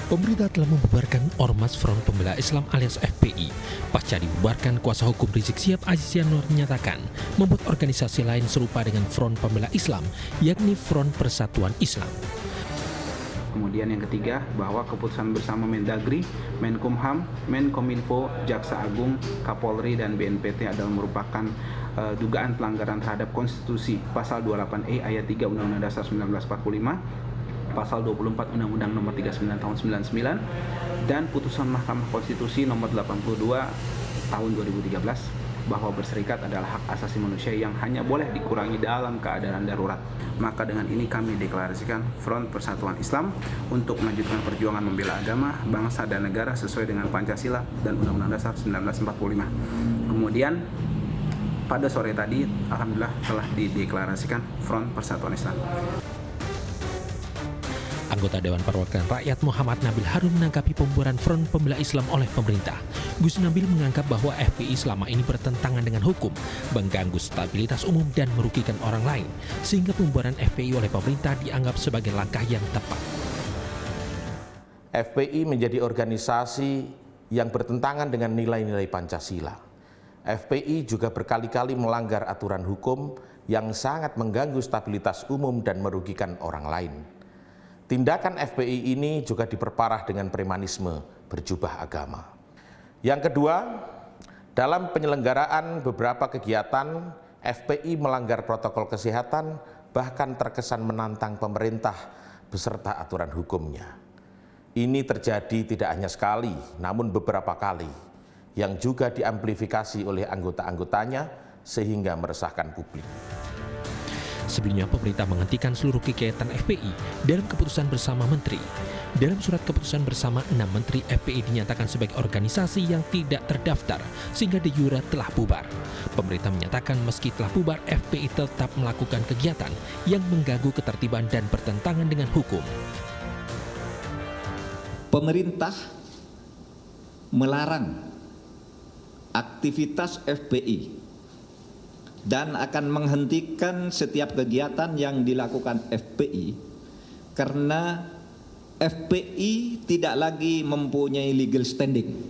Pemerintah telah membubarkan Ormas Front Pembela Islam alias FPI. Pasca dibubarkan, kuasa hukum Rizik Syihab Aziz Yanur menyatakan membuat organisasi lain serupa dengan Front Pembela Islam, yakni Front Persatuan Islam. Kemudian yang ketiga, bahwa keputusan bersama Mendagri, Menkumham, Menkominfo, Jaksa Agung, Kapolri, dan BNPT adalah merupakan dugaan pelanggaran terhadap konstitusi pasal 28E ayat 3 Undang-Undang Dasar 1945, pasal 24 Undang-Undang Nomor 39 Tahun 99, dan putusan Mahkamah Konstitusi Nomor 82 Tahun 2013 bahwa berserikat adalah hak asasi manusia yang hanya boleh dikurangi dalam keadaan darurat. Maka dengan ini kami deklarasikan Front Persatuan Islam untuk melanjutkan perjuangan membela agama, bangsa, dan negara sesuai dengan Pancasila dan Undang-Undang Dasar 1945. Kemudian pada sore tadi, alhamdulillah telah dideklarasikan Front Persatuan Islam. Anggota Dewan Perwakilan Rakyat Muhammad Nabil Harun menanggapi pembubaran Front Pembela Islam oleh pemerintah. Gus Nabil menganggap bahwa FPI selama ini bertentangan dengan hukum, mengganggu stabilitas umum dan merugikan orang lain, sehingga pembubaran FPI oleh pemerintah dianggap sebagai langkah yang tepat. FPI menjadi organisasi yang bertentangan dengan nilai-nilai Pancasila. FPI juga berkali-kali melanggar aturan hukum yang sangat mengganggu stabilitas umum dan merugikan orang lain. Tindakan FPI ini juga diperparah dengan premanisme berjubah agama. Yang kedua, dalam penyelenggaraan beberapa kegiatan, FPI melanggar protokol kesehatan, bahkan terkesan menantang pemerintah beserta aturan hukumnya. Ini terjadi tidak hanya sekali, namun beberapa kali, yang juga diamplifikasi oleh anggota-anggotanya sehingga meresahkan publik. Sebelumnya, pemerintah menghentikan seluruh kegiatan FPI dalam keputusan bersama menteri. Dalam surat keputusan bersama, 6 menteri FPI dinyatakan sebagai organisasi yang tidak terdaftar, sehingga de jure telah bubar. Pemerintah menyatakan meski telah bubar, FPI tetap melakukan kegiatan yang mengganggu ketertiban dan bertentangan dengan hukum. Pemerintah melarang aktivitas FPI dan akan menghentikan setiap kegiatan yang dilakukan FPI karena FPI tidak lagi mempunyai legal standing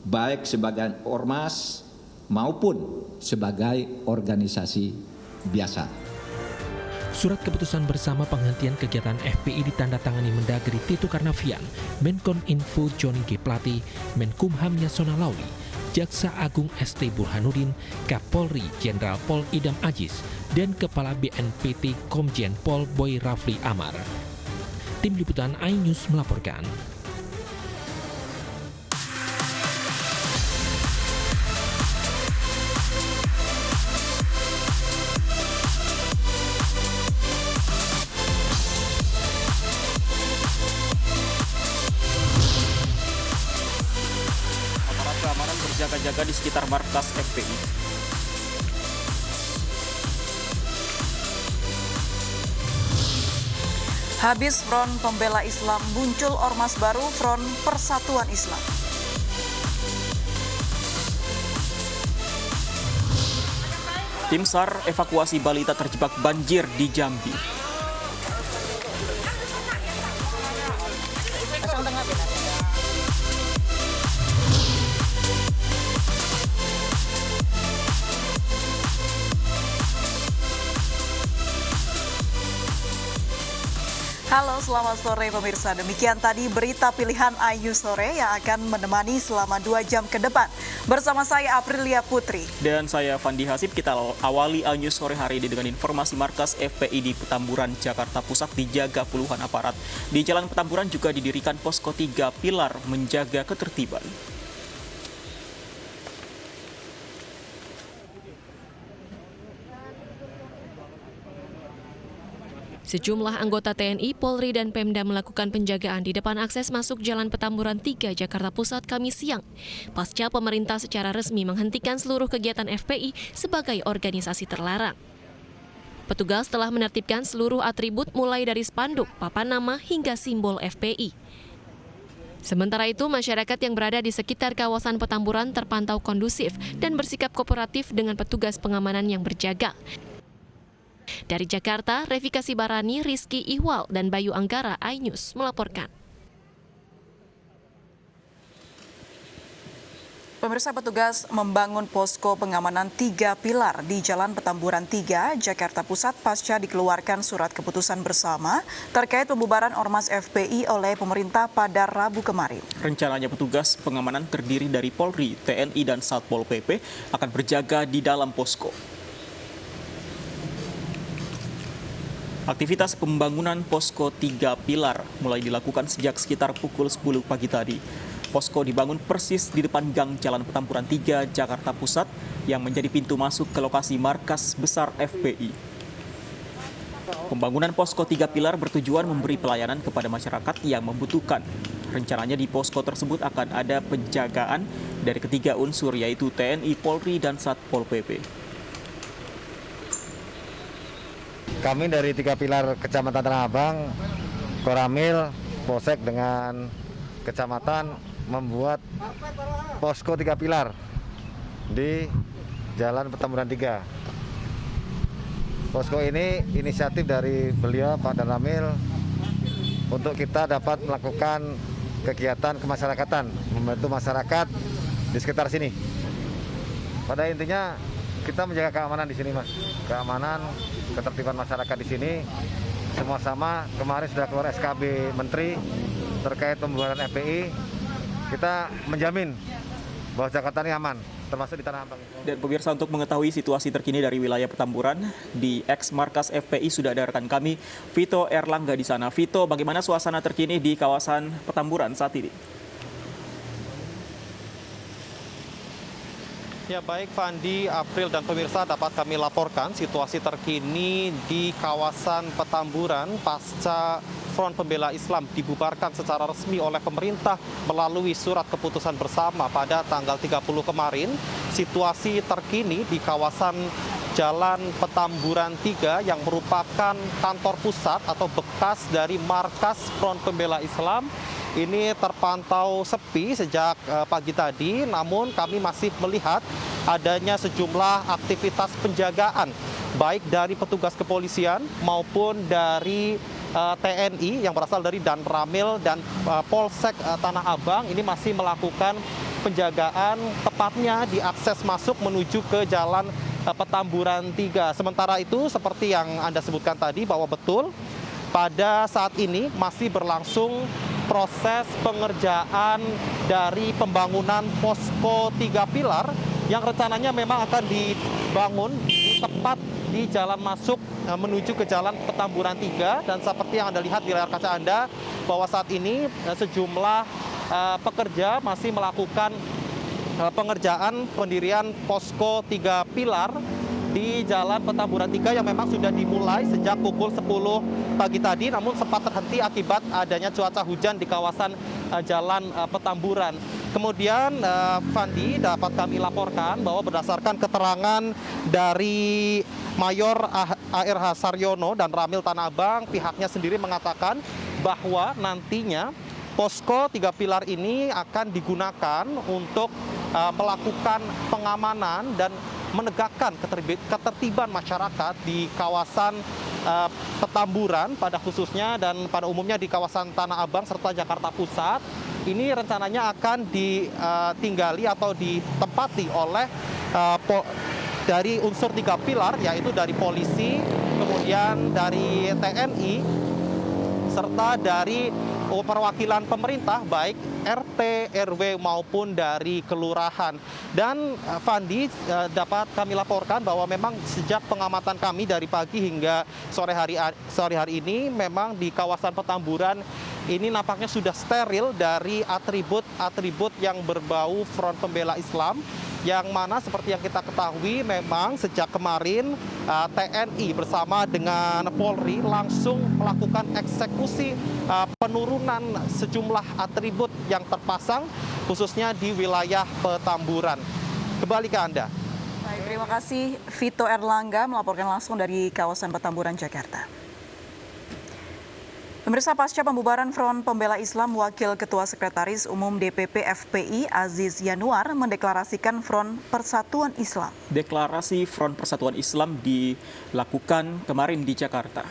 baik sebagai ormas maupun sebagai organisasi biasa. Surat keputusan bersama penghentian kegiatan FPI ditandatangani Mendagri Tito Karnavian, Menkominfo Johnny G. Plate, Menkumham Yasona Lauli, Jaksa Agung ST Burhanuddin, Kapolri Jenderal Pol Idam Aziz, dan Kepala BNPT Komjen Pol Boy Rafli Amar. Tim Liputan iNews melaporkan. Keamanan berjaga-jaga di sekitar markas FPI. Habis Front Pembela Islam, muncul ormas baru Front Persatuan Islam. Tim SAR evakuasi balita terjebak banjir di Jambi. Halo, selamat sore pemirsa. Demikian tadi berita pilihan iNews Sore yang akan menemani selama 2 jam ke depan. Bersama saya Aprilia Putri. Dan saya Fandi Hasib. Kita awali iNews Sore hari ini dengan informasi markas FPI di Petamburan, Jakarta Pusat dijaga puluhan aparat. Di Jalan Petamburan juga didirikan posko 3 pilar menjaga ketertiban. Sejumlah anggota TNI, Polri, dan Pemda melakukan penjagaan di depan akses masuk Jalan Petamburan 3, Jakarta Pusat, Kamis siang. Pasca pemerintah secara resmi menghentikan seluruh kegiatan FPI sebagai organisasi terlarang. Petugas telah menertibkan seluruh atribut mulai dari spanduk, papan nama, hingga simbol FPI. Sementara itu, masyarakat yang berada di sekitar kawasan Petamburan terpantau kondusif dan bersikap kooperatif dengan petugas pengamanan yang berjaga. Dari Jakarta, Revika Sibarani, Rizky Ihwal, dan Bayu Anggara, iNews melaporkan. Pemirsa, petugas membangun posko pengamanan 3 pilar di Jalan Petamburan 3, Jakarta Pusat pasca dikeluarkan surat keputusan bersama terkait pembubaran Ormas FPI oleh pemerintah pada Rabu kemarin. Rencananya petugas pengamanan terdiri dari Polri, TNI, dan Satpol PP akan berjaga di dalam posko. Aktivitas pembangunan posko 3 pilar mulai dilakukan sejak sekitar pukul 10 pagi tadi. Posko dibangun persis di depan Gang Jalan Petamburan 3, Jakarta Pusat yang menjadi pintu masuk ke lokasi markas besar FPI. Pembangunan posko 3 pilar bertujuan memberi pelayanan kepada masyarakat yang membutuhkan. Rencananya di posko tersebut akan ada penjagaan dari ketiga unsur yaitu TNI, Polri, dan Satpol PP. Kami dari 3 pilar Kecamatan Tanah Abang, Koramil, Polsek dengan Kecamatan membuat posko 3 pilar di Jalan Petamburan 3. Posko ini inisiatif dari beliau Pak Dan Ramil untuk kita dapat melakukan kegiatan kemasyarakatan, membantu masyarakat di sekitar sini. Pada intinya kita menjaga keamanan di sini, Mas. Keamanan, ketertiban masyarakat di sini semua sama. Kemarin sudah keluar SKB Menteri terkait pembubaran FPI. Kita menjamin bahwa Jakarta ini aman, termasuk di Tanah Abang. Dan pemirsa, untuk mengetahui situasi terkini dari wilayah Petamburan, di ex markas FPI sudah ada rekan kami, Vito Erlangga di sana. Vito, bagaimana suasana terkini di kawasan Petamburan saat ini? Ya, baik Fandi, April, dan pemirsa, dapat kami laporkan situasi terkini di kawasan Petamburan pasca Front Pembela Islam dibubarkan secara resmi oleh pemerintah melalui surat keputusan bersama pada tanggal 30 kemarin. Situasi terkini di kawasan Jalan Petamburan 3 yang merupakan kantor pusat atau bekas dari markas Front Pembela Islam ini terpantau sepi sejak pagi tadi, namun kami masih melihat adanya sejumlah aktivitas penjagaan baik dari petugas kepolisian maupun dari TNI yang berasal dari Dan Ramil dan Polsek Tanah Abang ini masih melakukan penjagaan tepatnya di akses masuk menuju ke Jalan Petamburan 3. Sementara itu seperti yang Anda sebutkan tadi bahwa betul pada saat ini masih berlangsung proses pengerjaan dari pembangunan posko 3 pilar yang rencananya memang akan dibangun di tepat di jalan masuk menuju ke Jalan Petamburan 3. Dan seperti yang Anda lihat di layar kaca Anda bahwa saat ini sejumlah pekerja masih melakukan pengerjaan pendirian posko 3 pilar di Jalan Petamburan 3 yang memang sudah dimulai sejak pukul 10 pagi tadi, namun sempat terhenti akibat adanya cuaca hujan di kawasan Jalan Petamburan. Kemudian Fandi, dapat kami laporkan bahwa berdasarkan keterangan dari Mayor ARH Saryono dan Ramil Tanah Abang, pihaknya sendiri mengatakan bahwa nantinya posko 3 pilar ini akan digunakan untuk melakukan pengamanan dan menegakkan ketertiban masyarakat di kawasan Petamburan pada khususnya dan pada umumnya di kawasan Tanah Abang serta Jakarta Pusat. Ini rencananya akan ditinggali atau ditempati oleh dari unsur 3 pilar, yaitu dari polisi, kemudian dari TNI, serta dari perwakilan pemerintah baik RT, RW maupun dari kelurahan. Dan Fandi, dapat kami laporkan bahwa memang sejak pengamatan kami dari pagi hingga sore hari ini memang di kawasan Petamburan ini nampaknya sudah steril dari atribut-atribut yang berbau Front Pembela Islam, yang mana seperti yang kita ketahui memang sejak kemarin TNI bersama dengan Polri langsung melakukan eksekusi penurunan sejumlah atribut yang terpasang khususnya di wilayah Petamburan. Kembali ke Anda. Baik, terima kasih Vito Erlangga melaporkan langsung dari kawasan Petamburan, Jakarta. Pemirsa, pasca pembubaran Front Pembela Islam, Wakil Ketua Sekretaris Umum DPP FPI Aziz Yanuar mendeklarasikan Front Persatuan Islam. Deklarasi Front Persatuan Islam dilakukan kemarin di Jakarta.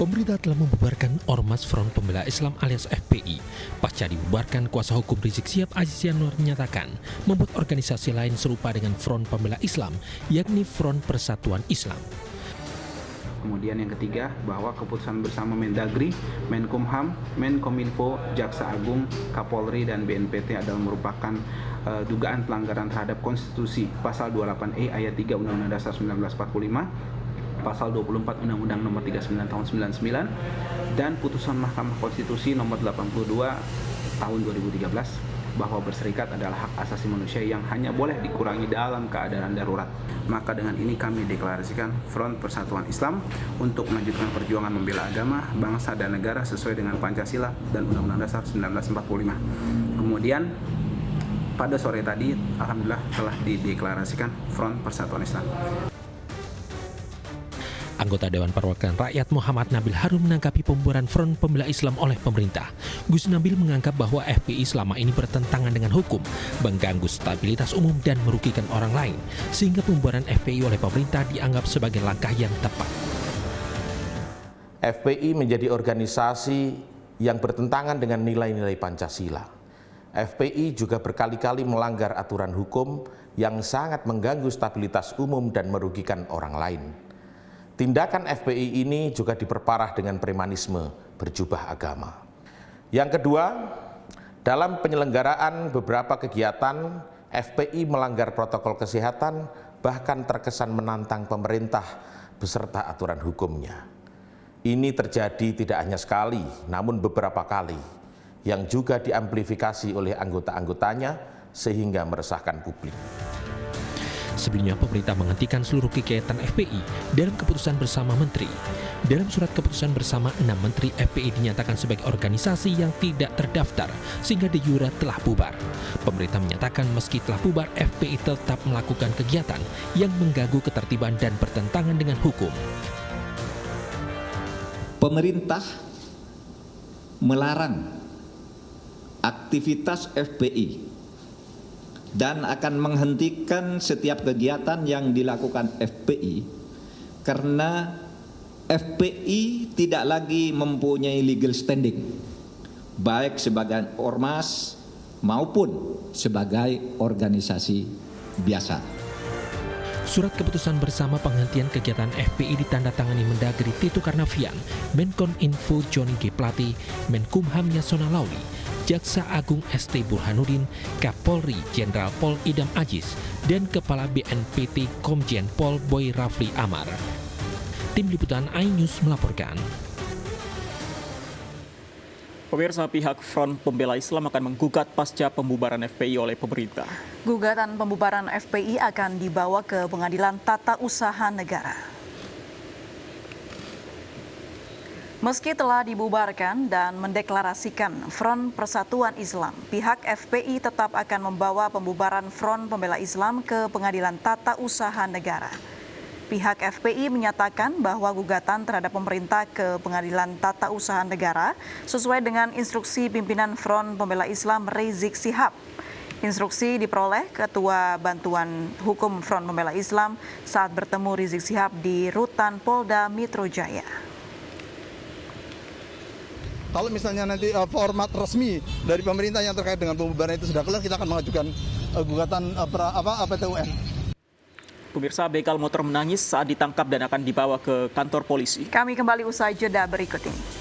Pemerintah telah membubarkan Ormas Front Pembela Islam alias FPI. Pasca dibubarkan, kuasa hukum Rizik Syihab Aziz Yanuar menyatakan membuat organisasi lain serupa dengan Front Pembela Islam, yakni Front Persatuan Islam. Kemudian yang ketiga, bahwa keputusan bersama Mendagri, Menkumham, Menkominfo, Jaksa Agung, Kapolri, dan BNPT adalah merupakan dugaan pelanggaran terhadap konstitusi pasal 28E ayat 3 Undang-Undang Dasar 1945, pasal 24 Undang-Undang Nomor 39 Tahun 99, dan putusan Mahkamah Konstitusi Nomor 82 Tahun 2013 bahwa berserikat adalah hak asasi manusia yang hanya boleh dikurangi dalam keadaan darurat. Maka dengan ini kami deklarasikan Front Persatuan Islam untuk melanjutkan perjuangan membela agama, bangsa, dan negara sesuai dengan Pancasila dan Undang-Undang Dasar 1945. Kemudian pada sore tadi, alhamdulillah telah dideklarasikan Front Persatuan Islam. Anggota Dewan Perwakilan Rakyat Muhammad Nabil Harum menanggapi pembubaran Front Pembela Islam oleh pemerintah. Gus Nabil menganggap bahwa FPI selama ini bertentangan dengan hukum, mengganggu stabilitas umum dan merugikan orang lain, sehingga pembubaran FPI oleh pemerintah dianggap sebagai langkah yang tepat. FPI menjadi organisasi yang bertentangan dengan nilai-nilai Pancasila. FPI juga berkali-kali melanggar aturan hukum yang sangat mengganggu stabilitas umum dan merugikan orang lain. Tindakan FPI ini juga diperparah dengan premanisme berjubah agama. Yang kedua, dalam penyelenggaraan beberapa kegiatan, FPI melanggar protokol kesehatan, bahkan terkesan menantang pemerintah beserta aturan hukumnya. Ini terjadi tidak hanya sekali, namun beberapa kali, yang juga diamplifikasi oleh anggota-anggotanya sehingga meresahkan publik. Sebelumnya, pemerintah menghentikan seluruh kegiatan FPI dalam keputusan bersama Menteri. Dalam surat keputusan bersama, 6 Menteri FPI dinyatakan sebagai organisasi yang tidak terdaftar, sehingga de jure telah bubar. Pemerintah menyatakan meski telah bubar, FPI tetap melakukan kegiatan yang mengganggu ketertiban dan bertentangan dengan hukum. Pemerintah melarang aktivitas FPI dan akan menghentikan setiap kegiatan yang dilakukan FPI karena FPI tidak lagi mempunyai legal standing baik sebagai ormas maupun sebagai organisasi biasa. Surat keputusan bersama penghentian kegiatan FPI ditandatangani Mendagri Tito Karnavian, Menkominfo Johnny G. Plate, Menkumham Yasona Lawli, Jaksa Agung ST Burhanuddin, Kapolri Jenderal Pol Idam Aziz, dan Kepala BNPT Komjen Pol Boy Rafli Amar. Tim Liputan iNews melaporkan. Pemirsa, pihak Front Pembela Islam akan menggugat pasca pembubaran FPI oleh pemerintah. Gugatan pembubaran FPI akan dibawa ke Pengadilan Tata Usaha Negara. Meski telah dibubarkan dan mendeklarasikan Front Persatuan Islam, pihak FPI tetap akan membawa pembubaran Front Pembela Islam ke Pengadilan Tata Usaha Negara. Pihak FPI menyatakan bahwa gugatan terhadap pemerintah ke Pengadilan Tata Usaha Negara sesuai dengan instruksi pimpinan Front Pembela Islam Rizik Syihab. Instruksi diperoleh Ketua Bantuan Hukum Front Pembela Islam saat bertemu Rizik Syihab di Rutan Polda Metro Jaya. Kalau misalnya nanti format resmi dari pemerintah yang terkait dengan pembubaran itu sudah keluar, kita akan mengajukan gugatan PT UN. Pemirsa, begal motor menangis saat ditangkap dan akan dibawa ke kantor polisi. Kami kembali usai jeda berikut ini.